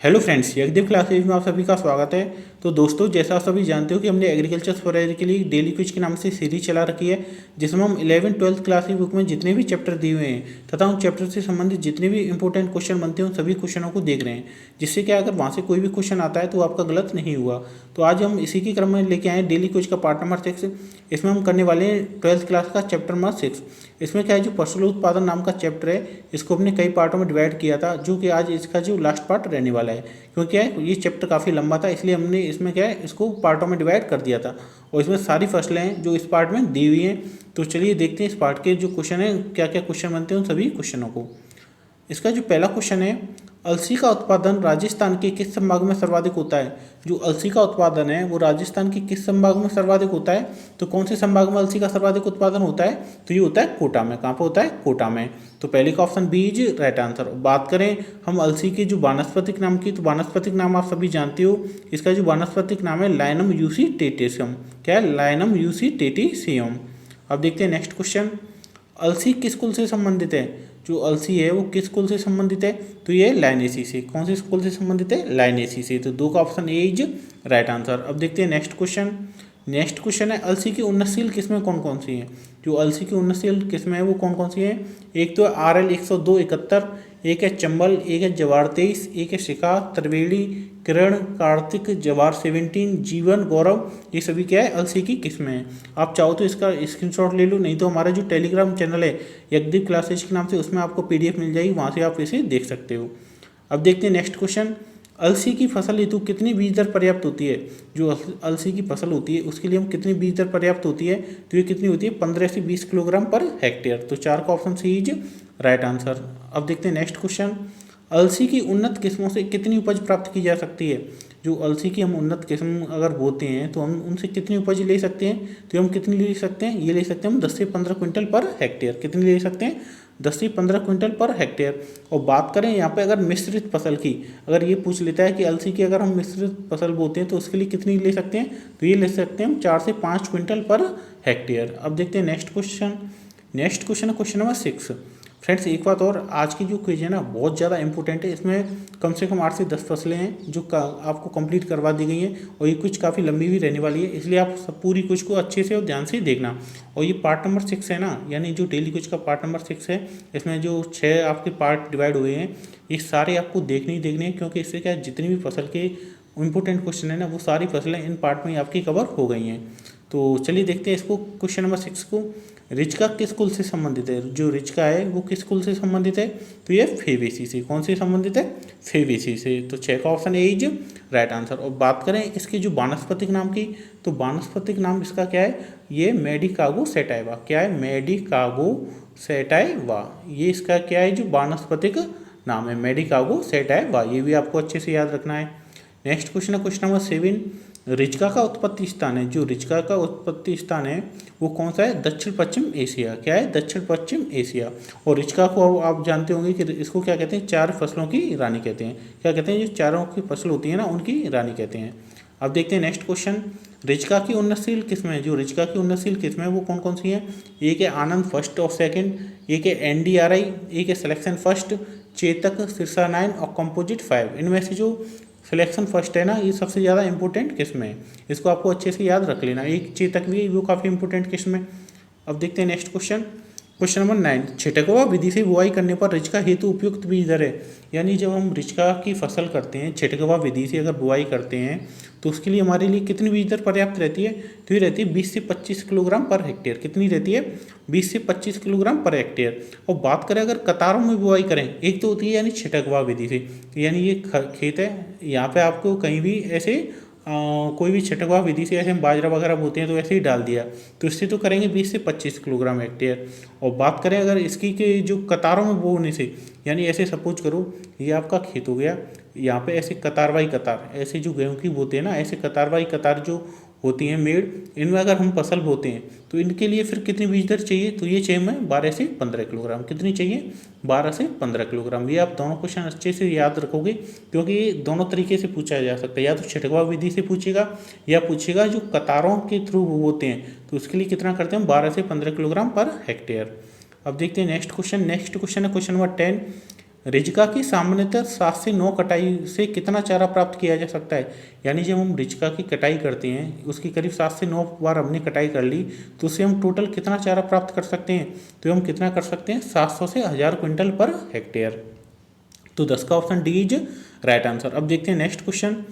Hello friends, यज्ञदेव classes में आप सभी का स्वागत है। तो दोस्तों, जैसा आप सभी जानते हो कि हमने एग्रीकल्चर फॉरेस्ट के लिए डेली क्विज के नाम से सीरीज चला रखी है, जिसमें हम 11th-12th क्लास की बुक में जितने भी चैप्टर दिए हुए हैं तथा उन चैप्टर से संबंधित जितने भी इंपॉर्टेंट क्वेश्चन बनते हैं उन सभी क्वेश्चनों को देख रहे हैं, जिससे क्या अगर वहाँ से कोई भी क्वेश्चन आता है तो आपका गलत नहीं हुआ। तो आज हम इसी के क्रम में लेके आए डेली क्विज का पार्ट नंबर 6। इसमें हम करने वाले हैं 12th क्लास का चैप्टर नंबर 6। इसमें क्या है, जो फसल उत्पादन नाम का चैप्टर है, इसको हमने कई पार्टों में डिवाइड किया था, जो कि आज इसका जो लास्ट पार्ट रहने वाला है। क्योंकि क्या है, ये चैप्टर काफ़ी लंबा था, इसलिए हमने इसमें क्या है इसको पार्टों में डिवाइड कर दिया था। और इसमें सारी फसलें हैं जो इस पार्ट में दी हुई हैं। तो चलिए देखते हैं इस पार्ट के जो क्वेश्चन है, क्या क्या क्वेश्चन बनते हैं उन सभी क्वेश्चनों को। इसका जो पहला क्वेश्चन है, अलसी का उत्पादन राजस्थान के किस संभाग में सर्वाधिक होता है। जो अलसी का उत्पादन है वो राजस्थान के किस संभाग में सर्वाधिक होता है, तो कौन से संभाग में अलसी का सर्वाधिक उत्पादन होता है, तो ये होता है कोटा में। कहाँ पर होता है, कोटा में। तो पहले का option B is right answer. बात करें हम अलसी के जो वानस्पतिक नाम की, तो वानस्पतिक नाम आप सभी जानते हो, इसका जो वानस्पतिक नाम है लाइनम यूसीटेटियम। क्या है, लाइनम यूसीटेटियम। अब देखते हैं नेक्स्ट क्वेश्चन, अलसी किस कुल से संबंधित है। जो अलसी है वो किस कुल से संबंधित है, तो ये लाइनेसी से। कौन से कुल से संबंधित है, लाइनेसी से। तो दो का option A is right answer. अब देखते हैं नेक्स्ट क्वेश्चन। नेक्स्ट क्वेश्चन है, अलसी की उन्नतशील किस्में कौन कौन सी हैं। जो अलसी की उन्नतशील किस्में हैं वो कौन कौन सी हैं। एक तो RL 102-71, एक है चंबल, एक है जवार 23, एक है शिखा, त्रिवेणी, किरण, कार्तिक, जवार 17, जीवन, गौरव। ये सभी क्या है, अलसी की किस्में हैं। आप चाहो तो इसका स्क्रीनशॉट ले लो, नहीं तो हमारा जो टेलीग्राम चैनल है यज्ञदेव क्लासेज के नाम से, उसमें आपको PDF मिल जाएगी, वहाँ से आप इसे देख सकते हो। अब देखते हैं नेक्स्ट क्वेश्चन, अलसी की फसल हेतु कितनी बीज दर पर्याप्त होती है। जो अलसी की फसल होती है उसके लिए हम कितनी बीज दर पर्याप्त होती है, तो ये कितनी होती है, 15 से 20 किलोग्राम पर हेक्टेयर। तो 4 का option C is right answer. अब देखते हैं नेक्स्ट क्वेश्चन, अलसी की उन्नत किस्मों से कितनी उपज प्राप्त की जा सकती है। जो अलसी की हम उन्नत किस्म अगर बोते हैं तो हम उनसे कितनी उपज ले सकते हैं, तो हम कितनी ले सकते हैं, ये ले सकते हैं हम 10 से 15 क्विंटल पर हेक्टेयर। कितनी ले सकते हैं, 10 से 15 क्विंटल पर हेक्टेयर। और बात करें यहाँ पे अगर मिश्रित फसल की, अगर ये पूछ लेता है कि अलसी की अगर हम मिश्रित फसल बोते हैं तो उसके लिए कितनी ले सकते हैं, तो ये ले सकते हैं हम 4 से 5 क्विंटल पर हेक्टेयर। अब देखते हैं नेक्स्ट क्वेश्चन। नेक्स्ट क्वेश्चन है क्वेश्चन नंबर 6। फ्रेंड्स एक बात और, आज की जो क्विज है ना बहुत ज़्यादा इंपॉर्टेंट है। इसमें कम से कम 8 से 10 फसलें हैं जो आपको कंप्लीट करवा दी गई हैं, और ये कुछ काफ़ी लंबी भी रहने वाली है, इसलिए आप सब पूरी कुछ को अच्छे से और ध्यान से देखना। और ये पार्ट नंबर 6 है ना, यानी जो डेली कुछ का पार्ट नंबर 6 है, इसमें जो 6 आपके पार्ट डिवाइड हुए हैं, ये सारे आपको देखने ही देखने हैं, क्योंकि इससे क्या है, जितनी भी फसल के इंपॉर्टेंट क्वेश्चन है ना वो सारी फसलें इन पार्ट में आपकी कवर हो गई हैं। तो चलिए देखते हैं इसको, क्वेश्चन नंबर 6 को। रिचका किस कुल से संबंधित है। जो रिचका है वो किस कुल से संबंधित है, तो ये फेवेसी से। कौन से संबंधित है, फेवेसी से। तो 6 का option A is right answer. और बात करें इसकी जो वानस्पतिक नाम की, तो वानस्पतिक नाम इसका क्या है, ये मेडिकागो सेटाइवा। क्या है, मेडिकागो सेटाइवा। ये इसका क्या है, जो वानस्पतिक नाम है, मेडिकागो सेटाइवा। ये भी आपको अच्छे से याद रखना है। नेक्स्ट क्वेश्चन है क्वेश्चन नंबर 7। रिचका का उत्पत्ति स्थान है। जो रिचका का उत्पत्ति स्थान है वो कौन सा है, दक्षिण पश्चिम एशिया। क्या है, दक्षिण पश्चिम एशिया। और रिचका को आप जानते होंगे कि इसको क्या कहते हैं, 4 फसलों की रानी कहते हैं। क्या कहते हैं, जो चारों की फसल होती है ना उनकी रानी कहते हैं। अब देखते हैं नेक्स्ट क्वेश्चन, रिचका की उन्नतशील किस्में। जो रिचका की उन्नतशील किस्में वो कौन कौन सी हैं। एक है आनंद फर्स्ट और सेकंड, एक है NDRI, एक है सिलेक्शन फर्स्ट, चेतक, सिरसा 9 और कंपोजिट 5। इनमें से जो सिलेक्शन फर्स्ट है ना, ये सबसे ज़्यादा इंपॉर्टेंट किस्म है, इसको आपको अच्छे से याद रख लेना। एक चेतक भी, वो काफ़ी इंपॉर्टेंट किस्म है। अब देखते हैं नेक्स्ट क्वेश्चन, क्वेश्चन नंबर 9। छिटकवा विधि से बुआई करने पर रिचका हेतु उपयुक्त बीज दर है। यानी जब हम रिचका की फसल करते हैं, छिटकवा विधि से अगर बुआई करते हैं, तो उसके लिए हमारे लिए कितनी बीज दर पर्याप्त रहती है, तो ये रहती है 20 से 25 किलोग्राम पर हेक्टेयर। कितनी रहती है, 20 से 25 किलोग्राम पर हेक्टेयर। और बात करें अगर कतारों में बुआई करें, एक तो होती है यानी छिटकवा विधि से, यानी ये खेत है, यहाँ पे आपको कहीं भी ऐसे कोई भी छिटकवा विधि से ऐसे हम बाजरा वगैरह बोते हैं तो ऐसे ही डाल दिया, तो इससे तो करेंगे 20 से 25 किलोग्राम हेक्टेयर। और बात करें अगर इसकी के जो कतारों में बोने से, यानी ऐसे सपोज करो ये आपका खेत हो गया, यहाँ पे ऐसे कतार बाई कतार, ऐसे जो गेहूँ की बोते हैं ना, ऐसे कतार बाई कतार जो होती हैं मेड़, इनमें अगर हम फसल बोते हैं तो इनके लिए फिर कितनी बीज दर चाहिए, तो ये चाहिए हमें 12 से 15 किलोग्राम। कितनी चाहिए, 12 से 15 किलोग्राम। ये आप दोनों क्वेश्चन अच्छे से याद रखोगे, क्योंकि ये दोनों तरीके से पूछा जा सकता है। या तो छिटकवा विधि से पूछेगा, या पूछेगा जो कतारों के थ्रू होते हैं, तो उसके लिए कितना करते हैं, 12 से 15 किलोग्राम पर हेक्टेयर। अब देखते हैं नेक्स्ट क्वेश्चन। नेक्स्ट क्वेश्चन है क्वेश्चन नंबर 10। रिजिका की सामान्यतः 7 से 9 कटाई से कितना चारा प्राप्त किया जा सकता है। यानी जब हम रिजिका की कटाई करते हैं, उसकी करीब 7 से 9 बार हमने कटाई कर ली, तो उससे हम टोटल कितना चारा प्राप्त कर सकते हैं। तो हम कितना कर सकते हैं, 700 से 1000 क्विंटल पर हेक्टेयर। तो 10 का option D is right answer. अब देखते हैं नेक्स्ट क्वेश्चन।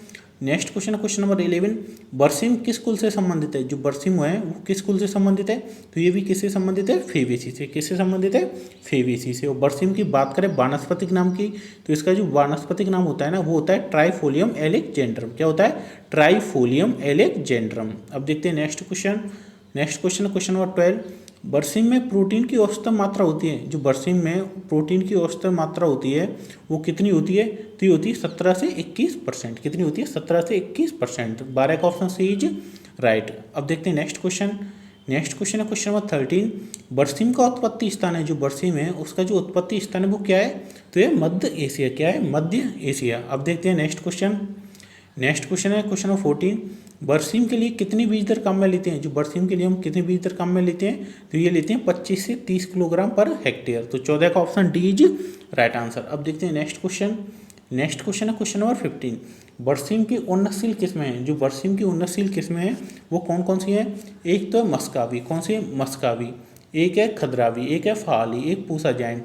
नेक्स्ट क्वेश्चन है क्वेश्चन नंबर 11। बरसीम किस कुल से संबंधित है। जो बरसीम है वो किस कुल से संबंधित है। तो ये भी किससे संबंधित है, फेवेसी से। किससे संबंधित है, फेवेसी से। और बरसीम की बात करें वानस्पतिक नाम की, तो इसका जो वानस्पतिक नाम होता है ना, वो होता है ट्राइफोलियम एलेक्जेंड्रम। क्या होता है, ट्राइफोलियम एलेक्जेंड्रम। अब देखते हैं नेक्स्ट क्वेश्चन। नेक्स्ट क्वेश्चन है क्वेश्चन नंबर 12। बरसीम में प्रोटीन की औसतन मात्रा होती है। जो बरसीम में प्रोटीन की औसतन मात्रा होती है वो कितनी होती है। तो ये होती है 17 से 21%। कितनी होती है, 17 से 21%। 12 का ऑप्शन सी इज राइट। अब देखते हैं नेक्स्ट क्वेश्चन। नेक्स्ट क्वेश्चन है क्वेश्चन नंबर 13। बरसीम का उत्पत्ति स्थान है, जो बरसीम है उसका जो उत्पत्ति स्थान है वो क्या है। तो ये मध्य एशिया। क्या है, मध्य एशिया। अब देखते हैं नेक्स्ट क्वेश्चन। नेक्स्ट क्वेश्चन है क्वेश्चन नंबर 14। बरसीम के लिए कितनी बीज दर काम में लेते हैं। जो बरसीम के लिए हम कितनी बीज दर काम में लेते हैं, तो ये लेते हैं 25 से 30 किलोग्राम पर हेक्टेयर। तो 14 का option D is right answer. अब देखते हैं नेक्स्ट क्वेश्चन। नेक्स्ट क्वेश्चन है क्वेश्चन नंबर 15। बरसीम की उन्नतशील किस्में हैं। जो बरसीम की उन्नतशील किस्में हैं वो कौन कौन सी हैं। एक तो मस्कावी। कौन सी, मस्कावी। एक है खदरावी, एक है फाली, एक पूसा जाइंट,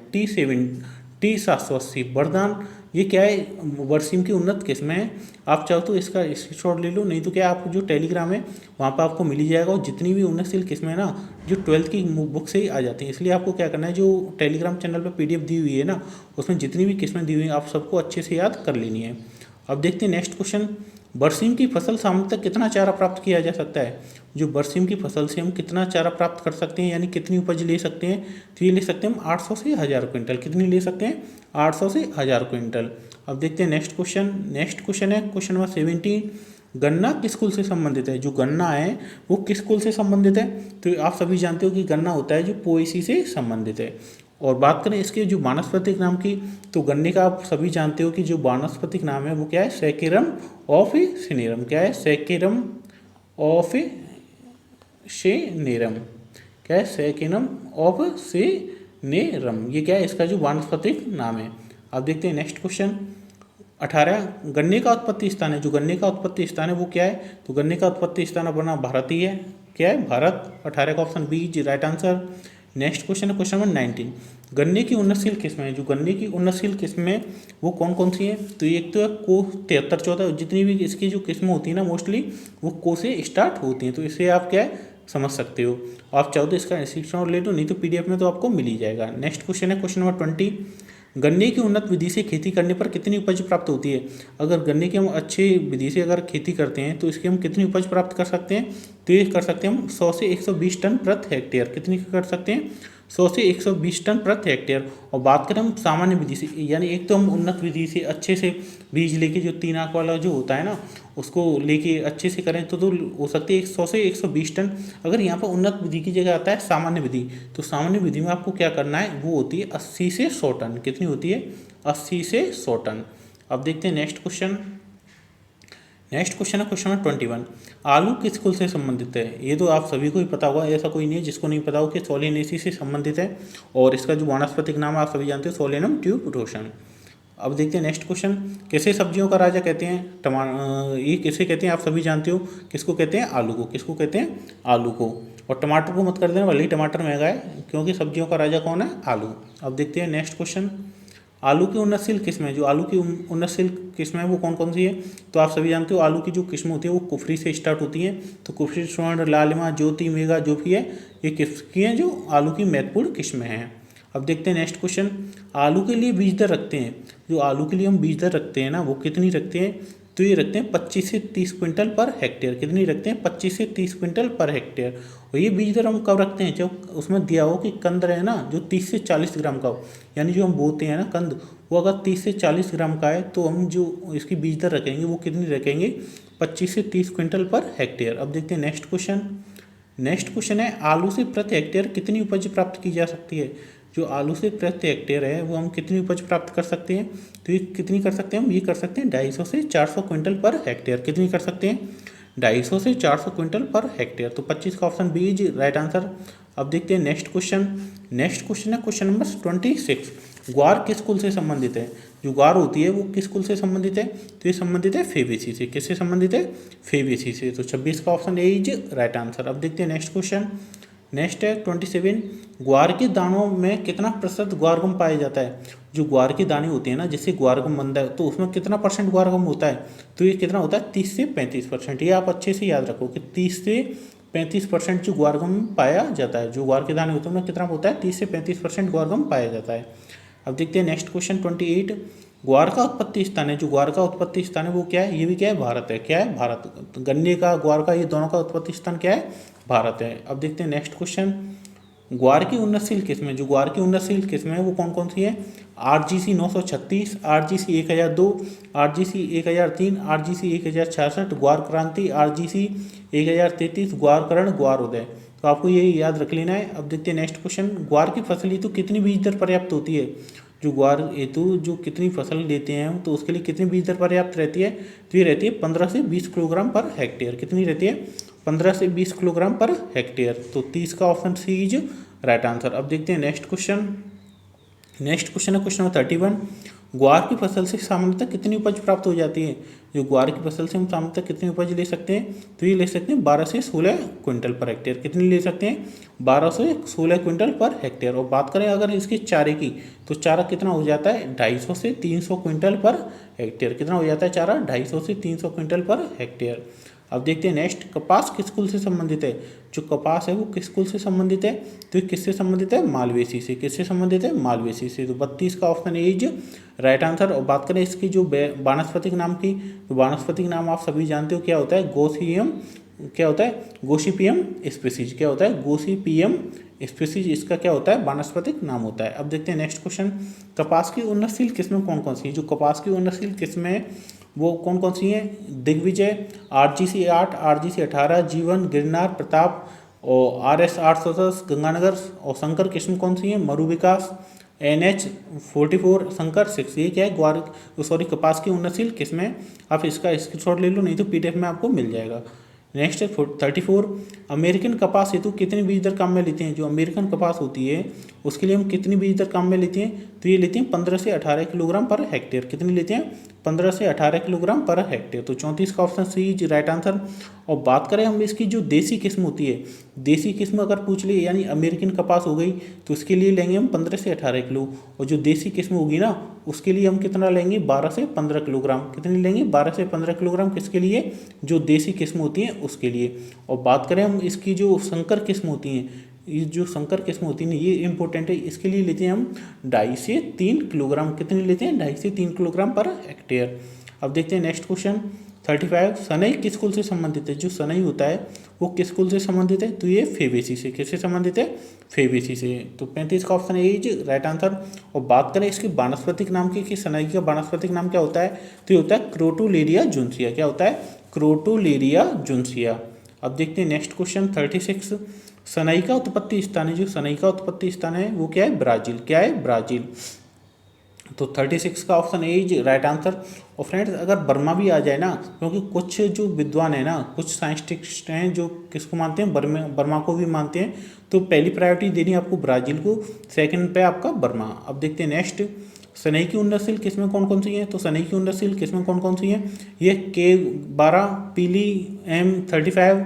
T780 बरदान। ये क्या है, बरसीम की उन्नत किस्में हैं। आप चाहो तो इसका स्क्रीनशॉट ले लो, नहीं तो क्या, आप जो टेलीग्राम है वहाँ पर आपको मिल ही जाएगा। और जितनी भी उन्नतशील किस्में हैं ना, जो 12th की बुक से ही आ जाती हैं। इसलिए आपको क्या करना है, जो टेलीग्राम चैनल पर PDF दी हुई है ना, उसमें जितनी भी किस्में दी हुई हैं आप सबको अच्छे से याद कर लेनी है। अब देखते हैं नेक्स्ट क्वेश्चन। बरसीम की फसल सामान्यतः कितना चारा प्राप्त किया जा सकता है। जो बरसीम की फसल से हम कितना चारा प्राप्त कर सकते हैं, यानी कितनी उपज ले सकते हैं। तो ये ले सकते हैं हम 800 से 1000 क्विंटल। कितनी ले सकते हैं, 800 से 1000 क्विंटल। अब देखते हैं नेक्स्ट क्वेश्चन। नेक्स्ट क्वेश्चन है क्वेश्चन नंबर 17। गन्ना किस कुल से संबंधित है। जो गन्ना है वो किस कुल से संबंधित है। तो आप सभी जानते हो कि गन्ना होता है जो पोएसी से संबंधित है। और बात करें इसके जो वानस्पतिक नाम की, तो गन्ने का आप सभी जानते हो कि जो वानस्पतिक नाम है वो क्या है, सैकेरम ऑफिसिनेरम। क्या है, सैकेरम ऑफिसिनेरम। क्या है, सैकेरम ऑफिसिनेरम। ये क्या है, इसका जो वानस्पतिक नाम है। अब देखते हैं नेक्स्ट क्वेश्चन। 18। गन्ने का उत्पत्ति स्थान है। जो गन्ने का उत्पत्ति स्थान है वो क्या है। तो गन्ने का उत्पत्ति स्थान अपना भारत ही है। क्या है, भारत। 18 का option B is right answer. Next question है क्वेश्चन नंबर 19। गन्ने की उन्नतशील किस्में हैं। जो गन्ने की उन्नतशील किस्में वो कौन कौन सी हैं। तो एक तो है को 7314। जितनी भी इसकी जो किस्में होती हैं ना, मोस्टली वो को से स्टार्ट होती हैं। तो इसे आप क्या है, समझ सकते हो। आप चाहो तो इसका स्क्रीनशॉट ले लो, नहीं तो PDF में तो आपको मिल ही जाएगा। नेक्स्ट क्वेश्चन है क्वेश्चन नंबर 20। गन्ने की उन्नत विधि से खेती करने पर कितनी उपज प्राप्त होती है। अगर गन्ने की हम अच्छी विधि से अगर खेती करते हैं तो इसकी हम कितनी उपज प्राप्त कर सकते हैं। तो ये कर सकते हैं हम 100 से 120 टन प्रति हेक्टेयर। कितनी कर सकते हैं, 100 से 120 टन प्रति हेक्टेयर। और बात करें हम सामान्य विधि से, यानी एक तो हम उन्नत विधि से अच्छे से बीज लेके, जो 3 आंख वाला जो होता है ना, उसको लेके अच्छे से करें तो हो सकती है 100 से 120 टन। अगर यहाँ पर उन्नत विधि की जगह आता है सामान्य विधि, तो सामान्य विधि में आपको क्या करना है, वो होती है 80 से 100 टन। कितनी होती है, 80 से 100 टन। अब देखते हैं नेक्स्ट क्वेश्चन। नेक्स्ट क्वेश्चन है क्वेश्चन नंबर 21। आलू किस कुल से संबंधित है। ये तो आप सभी को ही पता होगा, ऐसा कोई नहीं है जिसको नहीं पता हो कि सोलेनेसी से संबंधित है। और इसका जो वानस्पतिक नाम आप सभी जानते हो, सोलेनम ट्यूबरोशन। अब देखते हैं नेक्स्ट क्वेश्चन। किसे सब्जियों का राजा कहते हैं। ये किसे कहते हैं आप सभी जानते हो। किसको कहते हैं, आलू को। किसको कहते हैं, आलू को। और टमाटर को मत कर देना, भले ही टमाटर महंगा है, क्योंकि सब्जियों का राजा कौन है, आलू। अब देखते हैं नेक्स्ट क्वेश्चन। आलू की उन्नतशील किस्में। जो आलू की उन्नतशील किस्में हैं वो कौन कौन सी है। तो आप सभी जानते हो आलू की जो किस्में होती है वो कुफरी से स्टार्ट होती हैं। तो कुफरी, स्वर्ण, लालिमा, ज्योति, मेगा जो भी है, ये किसकी हैं, जो आलू की महत्वपूर्ण किस्में हैं। अब देखते हैं नेक्स्ट क्वेश्चन। आलू के लिए बीज दर रखते हैं। जो आलू के लिए हम बीज दर रखते हैं ना, वो कितनी रखते हैं। तो ये रखते हैं 25 से 30 क्विंटल पर हेक्टेयर। कितनी रखते हैं, 25 से 30 क्विंटल पर हेक्टेयर। और ये बीज दर हम कब रखते हैं, जब उसमें दिया हो कि कंद है ना, जो 30 से 40 ग्राम का हो। यानी जो हम बोते हैं ना कंद, वो अगर 30 से 40 ग्राम का है, तो हम जो इसकी बीज दर रखेंगे वो कितनी रखेंगे, 25 से 30 क्विंटल पर हेक्टेयर। अब देखते हैं नेक्स्ट क्वेश्चन। नेक्स्ट क्वेश्चन है, आलू से प्रति हेक्टेयर कितनी उपज प्राप्त की जा सकती है। जो आलू से प्रति हेक्टेयर है वो हम कितनी उपज प्राप्त कर सकते हैं। तो ये कितनी कर सकते हैं हम, ये कर सकते हैं 250 से 400 क्विंटल पर हेक्टेयर। कितनी कर सकते हैं, 250 से 400 क्विंटल पर हेक्टेयर। तो 25 का option B is right answer. अब देखते हैं नेक्स्ट क्वेश्चन। नेक्स्ट क्वेश्चन है क्वेश्चन नंबर 26। ग्वार किस कुल से संबंधित है? जो ग्वार होती है वो किस कुल से संबंधित है? तो ये संबंधित है फेबेसी से। किससे संबंधित है? फेबेसी से। तो 26 का option A is right answer. अब देखते हैं नेक्स्ट क्वेश्चन। नेक्स्ट है 27। ग्वार के दानों में कितना प्रतिशत ग्वारगम पाया जाता है? जो ग्वार की दाने होती है ना, जैसे ग्वारगम बनता है तो उसमें कितना परसेंट ग्वारगम होता है? तो ये कितना होता है? 30 से 35%। ये आप अच्छे से याद रखो कि 30 से 35% जो ग्वारगम पाया जाता है। जो ग्वार के दाने होते हैं उनमें कितना होता है? 30 से 35% ग्वारगम पाया जाता है। अब देखते हैं नेक्स्ट क्वेश्चन 28। ग्वार का उत्पत्ति स्थान है, जो ग्वार का उत्पत्ति स्थान है वो क्या है? ये भी क्या है? भारत है। क्या है? भारत। तो गन्ने का, ग्वार का, ये दोनों का उत्पत्ति स्थान क्या है? भारत है। अब देखते हैं नेक्स्ट क्वेश्चन। ग्वार की उन्नतशील किस्में, जो ग्वार की उन्नतशील किस्में हैं वो कौन कौन सी हैं? RGC 936, RGC 1002, RGC 1003, RGC 1066, ग्वार क्रांति, RGC 1033, ग्वार करण, ग्वार उदय। तो आपको ये याद रख लेना है। अब देखते हैं नेक्स्ट क्वेश्चन। ग्वार की फसल हेतु कितनी बीज दर पर्याप्त होती है? जो ग्वार हेतु जो कितनी फसल लेते हैं हम, तो उसके लिए कितनी बीज दर पर्याप्त रहती है? तो ये रहती है 15 से 20 किलोग्राम पर हेक्टेयर। कितनी रहती है? 15 से 20 किलोग्राम पर हेक्टेयर। तो 30 का option C is right answer. अब देखते हैं नेक्स्ट क्वेश्चन। नेक्स्ट क्वेश्चन है क्वेश्चन नंबर 31। ग्वार की फसल से सामान्यतः कितनी उपज प्राप्त हो जाती है? जो ग्वार की फसल से हम सामान्यतः कितनी उपज ले सकते हैं? तो ये ले सकते हैं 12 से 16 क्विंटल पर हेक्टेयर। कितनी ले सकते हैं? 12 से 16 क्विंटल पर हेक्टेयर। और बात करें अगर इसके चारे की, तो चारा कितना हो जाता है? 250 से 300 क्विंटल पर हेक्टेयर। कितना हो जाता है चारा? 250 से 300 क्विंटल पर हेक्टेयर। अब देखते हैं नेक्स्ट। कपास किस कुल से संबंधित है? जो कपास है वो किस कुल से संबंधित है? तो ये किससे संबंधित है? मालवेसी से। किससे संबंधित है? मालवेसी से। तो 32 का option A is right answer. और बात करें इसकी जो वानस्पतिक नाम की, तो वानस्पतिक नाम आप सभी जानते हो क्या होता है? गोसियम, क्या होता है? Gossypium species. क्या होता है? गोसिपियम स्पीसीज इसका क्या होता है? वानस्पतिक नाम होता है। अब देखते हैं नेक्स्ट क्वेश्चन। कपास की उन्नतशील किस्में कौन कौन सी हैं? जो कपास की उन्नतशील किस्में वो कौन कौन सी हैं? दिग्विजय, RGC 8, RGC 18, जीवन, गिरनार, प्रताप और RS 810, गंगानगर। और संकर किस्म कौन सी है? मरु विकास, NH 44, संकर 6। ये क्या है? ग्वार कपास की उन्नतशील किस्में। आप इसका स्क्रीनशॉट ले लो, नहीं तो PDF में आपको मिल जाएगा। नेक्स्ट है 34। अमेरिकन कपास हेतु कितनी बीज दर काम में लेते हैं? जो अमेरिकन कपास होती है उसके लिए हम कितनी बीज दर काम में लेते हैं? तो ये लेते हैं 15 से 18 किलोग्राम पर हेक्टेयर। कितनी लेते हैं? 15 से 18 किलोग्राम पर हेक्टेयर। तो 34 का option C is right answer. और बात करें हम इसकी जो देसी किस्म होती है, देसी किस्म अगर पूछ ले, यानी अमेरिकन कपास हो गई, तो उसके लिए लेंगे हम 15 से 18 किलो। और जो देसी किस्म होगी ना, उसके लिए हम कितना लेंगे? 12 से 15 किलोग्राम। कितनी लेंगे? 12 से 15 किलोग्राम। किसके लिए? जो देसी किस्म होती है उसके लिए। और बात करें हम इसकी जो संकर किस्म होती हैं, ये जो संकर किस्म होती है ये इंपॉर्टेंट है, इसके लिए लेते हैं हम 2.5 से 3 किलोग्राम। कितनी लेते हैं? 2.5 से 3 किलोग्राम पर हेक्टेयर। अब देखते हैं नेक्स्ट क्वेश्चन 35। सनई किस कुल से संबंधित है? जो सनई होता है वो किस कुल से संबंधित है? तो ये फेबेसी से। किससे संबंधित है? फेबेसी से। तो 35 का option A is right answer. और बात करें इसके वानस्पतिक नाम की, कि सनई का वानस्पतिक नाम क्या होता है? तो ये होता है क्रोटोलेरिया जुन्सिया। क्या होता है? क्रोटोलेरिया जुन्सिया। अब देखते हैं नेक्स्ट क्वेश्चन 36। सनई का उत्पत्ति स्थान है, जो सनई का उत्पत्ति स्थान है वो क्या है? ब्राजील। क्या है? ब्राजील। तो 36 का option A is right answer. और फ्रेंड्स अगर बर्मा भी आ जाए ना, क्योंकि कुछ जो विद्वान है ना, कुछ साइंटिस्ट हैं जो किसको मानते हैं? बर्मा को भी मानते हैं। तो पहली प्रायोरिटी देनी आपको ब्राज़ील को, सेकंड पे आपका बर्मा। अब देखते हैं नेक्स्ट। सनई की उन्नतशील किस्में कौन कौन सी हैं? तो सनई की उन्नतशील किस्में कौन कौन सी हैं? ये K12, पीली, M35,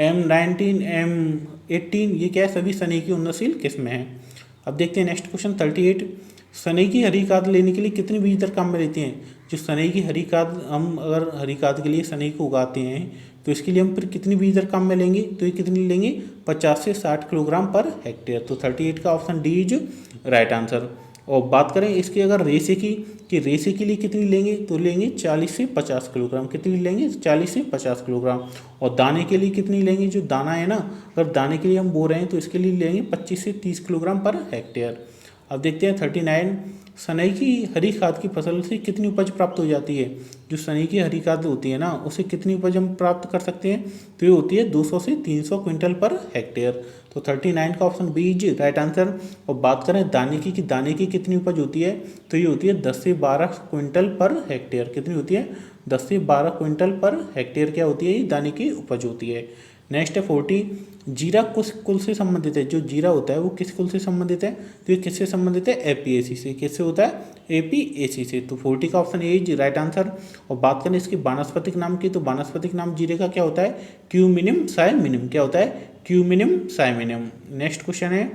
M19, M18, ये क्या है? सभी सनई की उन्नतशील किस्में हैं। अब देखते हैं नेक्स्ट क्वेश्चन 38। सनई की हरी खाद लेने के लिए कितनी बीज दर काम में लेते हैं? जो सनई की हरी खाद, हम अगर हरी खाद के लिए सनई को उगाते हैं तो इसके लिए हम फिर कितनी बीज दर काम में लेंगे? तो ये कितनी लेंगे? 50 से 60 किलोग्राम पर हेक्टेयर। तो 38 का option D is right answer. और बात करें इसकी अगर रेसे की, कि रेसे के लिए कितनी लेंगे? तो लेंगे 40 से 50 किलोग्राम। कितनी लेंगे? 40 से 50 किलोग्राम। और दाने के लिए कितनी लेंगे? जो दाना है ना, अगर दाने के लिए हम बो रहे हैं तो इसके लिए लेंगे 25 से 30 किलोग्राम पर हेक्टेयर। अब देखते हैं 39। सनई की हरी खाद की फसल से कितनी उपज प्राप्त हो जाती है? जो सनई की हरी खाद होती है ना, उससे कितनी उपज हम प्राप्त कर सकते हैं? तो ये होती है 200 से 300 क्विंटल पर हेक्टेयर। तो 39 का option B is right answer. और बात करें दाने की, कि दाने की कितनी उपज होती है? तो ये होती है 10 से 12 क्विंटल पर हेक्टेयर। कितनी होती है? 10 से 12 क्विंटल पर हेक्टेयर क्या होती है? ये दाने की उपज होती है। नेक्स्ट है 40, जीरा किस कुल से संबंधित है। जो जीरा होता है वो किस कुल से संबंधित है, तो ये किससे संबंधित है, एपीएसी से। किससे होता है, एपीएसी से। तो 40 का option A is right answer. और बात करें इसकी वानस्पतिक नाम की, तो वानस्पतिक नाम जीरे का क्या होता है, क्यूमिनिम साइमिनिम। क्या होता है, क्यूमिनिम साइमिनिम। नेक्स्ट क्वेश्चन है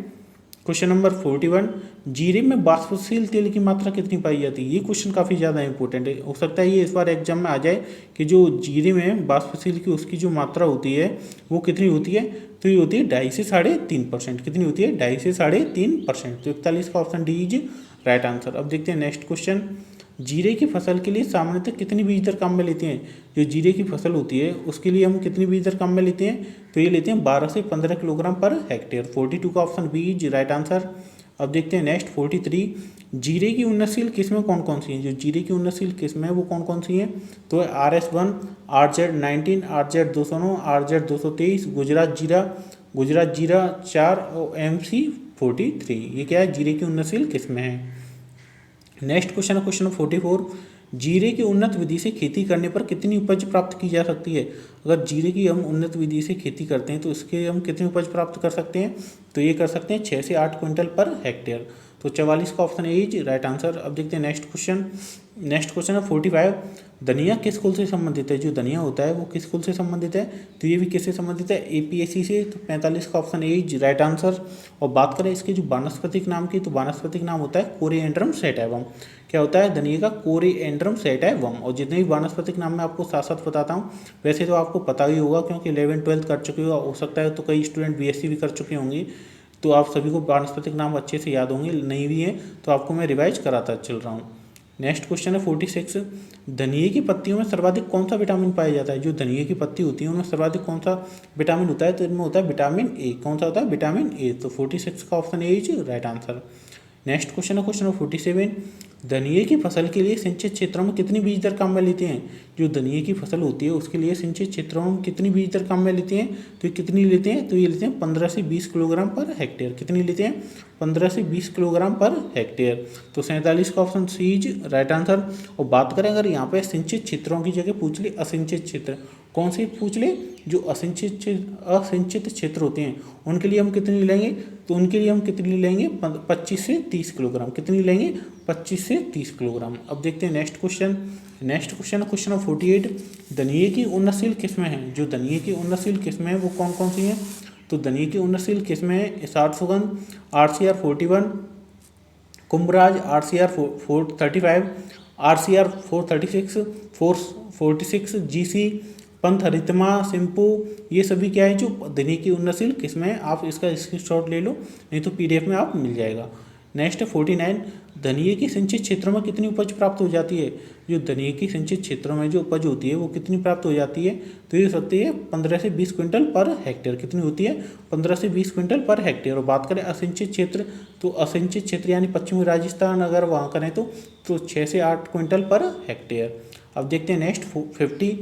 क्वेश्चन नंबर 41, जीरे में वाष्पशील तेल की मात्रा कितनी पाई जाती है। ये क्वेश्चन काफ़ी ज़्यादा इंपॉर्टेंट है, हो सकता है ये इस बार एग्जाम में आ जाए कि जो जीरे में वाष्पशील की उसकी जो मात्रा होती है वो कितनी होती है, तो ये होती है 2.5 से 3.5%। कितनी होती है, 2.5 से 3.5%। तो 41 का option D is right answer. अब देखते हैं नेक्स्ट क्वेश्चन, जीरे की फसल के लिए सामान्यतः कितनी बीज दर काम में लेते हैं। जो जीरे की फसल होती है उसके लिए हम कितनी बीज दर काम में लेते हैं, तो ये लेते हैं 12 से 15 किलोग्राम पर हेक्टेयर। 42 का option B is right answer. अब देखते हैं नेक्स्ट 43, जीरे की उन्नतशील किस्में कौन कौन सी हैं। जो जीरे की उन्नतशील किस्में हैं वो कौन कौन सी हैं, तो RS1, RZ19, RZ209, RZ223, Gujarat जीरा 4 और MC43। ये क्या है, जीरे की उन्नतशील किस्में हैं। नेक्स्ट क्वेश्चन है क्वेश्चन 44, जीरे की उन्नत विधि से खेती करने पर कितनी उपज प्राप्त की जा सकती है। अगर जीरे की हम उन्नत विधि से खेती करते हैं तो इसके हम कितनी उपज प्राप्त कर सकते हैं, तो ये कर सकते हैं 6 से 8 क्विंटल पर हेक्टेयर। तो 44 का option A is right answer. अब देखते हैं नेक्स्ट क्वेश्चन है 45, धनिया किस कुल से संबंधित है। जो धनिया होता है वो किस कुल से संबंधित है, तो ये भी किससे संबंधित है, एपीएसी से। तो 45 का option A is right answer. और बात करें इसके जो वानस्पतिक नाम की, तो वानस्पतिक नाम होता है कोरिएंड्रम सैटिवम। क्या होता है, धनिया का कोरिएंड्रम सैटिवम। और जितने भी वानस्पतिक नाम मैं आपको साथ साथ बताता हूँ, वैसे तो आपको पता ही होगा क्योंकि 11th-12th कर चुके हो सकता है, तो कई स्टूडेंट बीएससी भी कर चुके होंगे, तो आप सभी को वानस्पतिक नाम अच्छे से याद होंगे। नहीं भी हैं तो आपको मैं रिवाइज कराता चल रहा हूँ। नेक्स्ट क्वेश्चन है 46, धनिये की पत्तियों में सर्वाधिक कौन सा विटामिन पाया जाता है। जो धनिये की पत्ती होती है उनमें सर्वाधिक कौन सा विटामिन होता है, तो इनमें होता है विटामिन ए। कौन सा होता है, विटामिन ए। तो 46 का option A is right answer. Next question है क्वेश्चन 47, धनिये की फसल के लिए सिंचित क्षेत्रों में कितनी बीज दर काम में लेते हैं। जो धनिये की फसल होती है उसके लिए सिंचित क्षेत्रों में कितनी बीज दर काम में लेते हैं, तो ये कितनी लेते हैं, तो ये लेते हैं 15 से 20 किलोग्राम पर हेक्टेयर। कितनी लेते हैं, 15 से 20 किलोग्राम पर हेक्टेयर। तो 47 का option C is right answer. और बात करें अगर यहाँ पे सिंचित क्षेत्रों की जगह पूछ ले असिंचित क्षेत्र, कौन सी पूछ ले, जो असिंचित क्षेत्र होते हैं उनके लिए हम कितनी लेंगे, तो उनके लिए हम कितनी लेंगे, 25 से 30 किलोग्राम। कितनी लेंगे, 25 से 30 किलोग्राम। अब देखते हैं नेक्स्ट क्वेश्चन है क्वेश्चन 48, धनिये की उन्नतशील किस्में हैं। जो धनिये की उन्नतशील किस्में हैं वो कौन कौन सी हैं, तो धनिये की उन्नतशील किस्में हैं इसाट सुगंध, RCR 41, कुम्भराज, RCR 435, RCR 436, 446, GC, पंथ हरितमा, सिंपू। ये सभी क्या है, जो धनिये की उन्नतशील किस्में हैं। आप इसका स्क्रीनशॉट ले लो, नहीं तो PDF में आप मिल जाएगा। नेक्स्ट 49, धनिये की सिंचित क्षेत्रों में कितनी उपज प्राप्त हो जाती है। जो धनिये की सिंचित क्षेत्रों में जो उपज होती है वो कितनी प्राप्त हो जाती है, तो ये हो सकती है 15 से 20 क्विंटल पर हेक्टेयर। कितनी होती है, 15 से 20 क्विंटल पर हेक्टेयर। और बात करें असिंचित क्षेत्र, तो असिंचित क्षेत्र यानी पश्चिमी राजस्थान अगर वहाँ करें तो 6 से 8 क्विंटल पर हेक्टेयर। अब देखते हैं नेक्स्ट 50,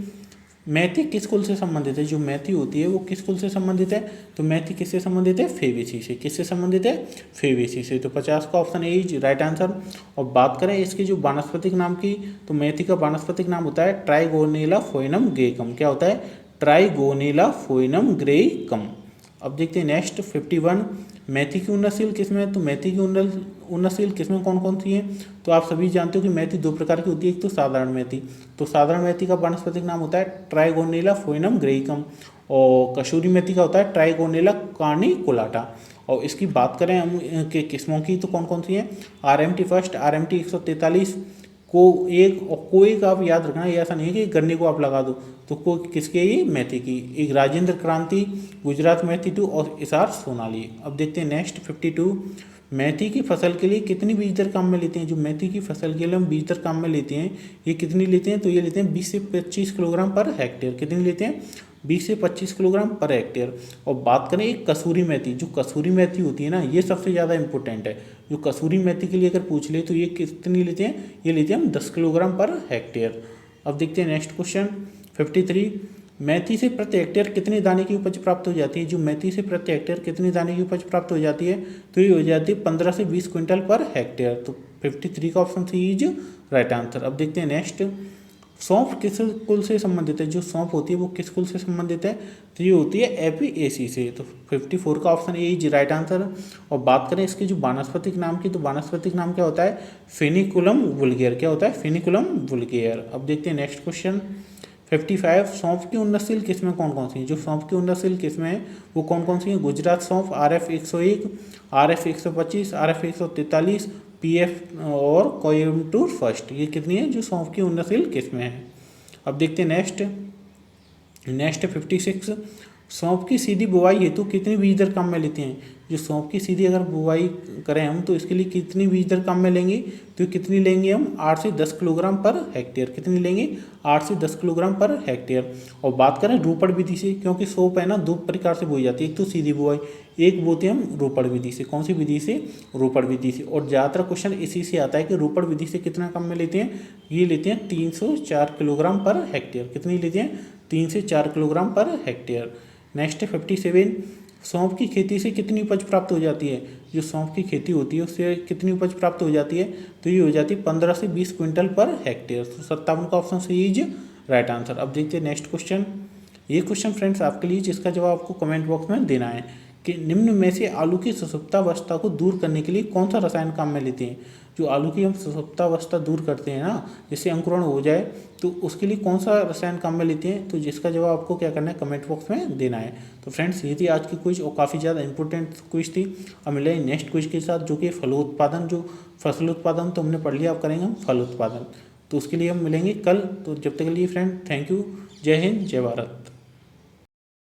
मेथी किस कुल से संबंधित है। जो मेथी होती है वो किस कुल से संबंधित है, तो मेथी किससे संबंधित है, फेबेसी से। किससे संबंधित है, फेबेसी से। तो 50 का option A is right answer. और बात करें इसके जो वानस्पतिक नाम की, तो मेथी का वानस्पतिक नाम होता है ट्राइगोनेला फोइनम ग्रेकम। क्या होता है, ट्राइगोनेला फोइनम ग्रेकम। अब देखते हैं नेक्स्ट 51, मेथी की उन्नतशील किस्में। तो मेथी की उन्नतशील किस्में कौन कौन सी हैं, तो आप सभी जानते हो कि मेथी दो प्रकार की होती है। एक तो साधारण मेथी, तो साधारण मेथी का वानस्पतिक नाम होता है ट्राइगोनेला फोइनम ग्रेकम। और कसूरी मेथी का होता है ट्राइगोनेला कार्निकुलाटा। और इसकी बात करें हम के किस्मों की, तो कौन कौन सी हैं, RMT फर्स्ट, RMT 143, कोई का आप याद रखना, ये ऐसा नहीं है कि गन्ने को आप लगा दो, तो कोई किसके, ये मेथी की। एक राजेंद्र क्रांति, गुजरात मेथी 2 और इसार सोनाली। अब देखते हैं नेक्स्ट 52, मेथी की फसल के लिए कितनी बीज दर काम में लेते हैं। जो मेथी की फसल के लिए हम बीज दर काम में लेते हैं, ये कितनी लेते हैं, तो ये लेते हैं 20 से 25 किलोग्राम पर हेक्टेयर। कितनी लेते हैं, 20 से 25 किलोग्राम पर हेक्टेयर। और बात करें एक कसूरी मेथी, जो कसूरी मेथी होती है ना, ये सबसे ज़्यादा इंपॉर्टेंट है। जो कसूरी मेथी के लिए अगर पूछ ले तो ये कितनी लेते हैं, ये लेते हैं हम 10 किलोग्राम पर हेक्टेयर। अब देखते हैं नेक्स्ट क्वेश्चन 53, मेथी से प्रति हेक्टेयर कितने दाने की उपज प्राप्त हो जाती है। जो मेथी से प्रति हेक्टेयर कितने दाने की उपज प्राप्त हो जाती है, तो ये हो जाती है 15 से 20 क्विंटल पर हेक्टेयर। तो 53 का option C is right answer. अब देखते हैं नेक्स्ट सौंफ किस कुल से संबंधित है? जो सौंफ होती है वो किस कुल से संबंधित है? तो ये होती है एपिएसी से। तो 54 का option A is right answer. और बात करें इसके जो वानस्पतिक नाम की, तो वानस्पतिक नाम क्या होता है? फेनिकुलम वुल्गेर। क्या होता है? फेनिकुलम वुल्गेर। अब देखते हैं नेक्स्ट क्वेश्चन 55। सौंफ की उन्नतशील किस्में कौन कौन सी हैं? जो सौंफ की उन्नतशील किस्में हैं वो कौन कौन सी हैं? गुजरात सौंफ, RF 101, RF 125, RF 143, PF और कोयम्बटूर फर्स्ट। ये कितनी है जो सौंफ की उन्नतशील किस्में हैं? अब देखते हैं नेक्स्ट 56। सौंफ की सीधी बुवाई हेतु कितनी बीज दर काम में लेते हैं? जो सौंफ की सीधी अगर बुवाई करें हम तो इसके लिए कितनी बीज दर काम में लेंगे? तो कितनी लेंगे हम? 8 से 10 किलोग्राम पर हेक्टेयर। कितनी लेंगे? 8 से 10 किलोग्राम पर हेक्टेयर। और बात करें रोपड़ विधि से, क्योंकि सौंफ है ना दो प्रकार से बोई जाती है, एक तो सीधी बुवाई, एक बोते हम रोपड़ विधि से। कौन सी विधि से? रोपड़ विधि से। और ज़्यादातर क्वेश्चन इसी से आता है कि रोपड़ विधि से कितना काम में लेते हैं? ये लेते हैं 304 किलोग्राम पर हेक्टेयर। कितनी लेते हैं? 3 से 4 किलोग्राम पर हेक्टेयर। नेक्स्ट 57। सौंफ की खेती से कितनी उपज प्राप्त हो जाती है? जो सौंफ की खेती होती है उससे कितनी उपज प्राप्त हो जाती है? तो ये हो जाती है 15 से 20 क्विंटल पर हेक्टेयर। तो 57 का ऑप्शन सही इज राइट आंसर। अब देखते हैं नेक्स्ट क्वेश्चन। ये क्वेश्चन फ्रेंड्स आपके लिए, जिसका जवाब आपको कमेंट बॉक्स में देना है कि निम्न में से आलू की सुसुप्तावस्था को दूर करने के लिए कौन सा रसायन काम में लेते हैं? जो आलू की हम सुसुप्तावस्था दूर करते हैं ना, जिससे अंकुरण हो जाए, तो उसके लिए कौन सा रसायन काम में लेते हैं? तो जिसका जवाब आपको क्या करना है? कमेंट बॉक्स में देना है। तो फ्रेंड्स ये थी आज की क्विज और काफ़ी ज़्यादा इंपॉर्टेंट क्विज थी। अब मिले नेक्स्ट क्विज के साथ, जो कि फलोत्पादन, जो फसल उत्पादन तो हमने पढ़ लिया, अब करेंगे हम फल उत्पादन। तो उसके लिए हम मिलेंगे कल। तो जब तक के लिए फ्रेंड थैंक यू। जय हिंद, जय भारत।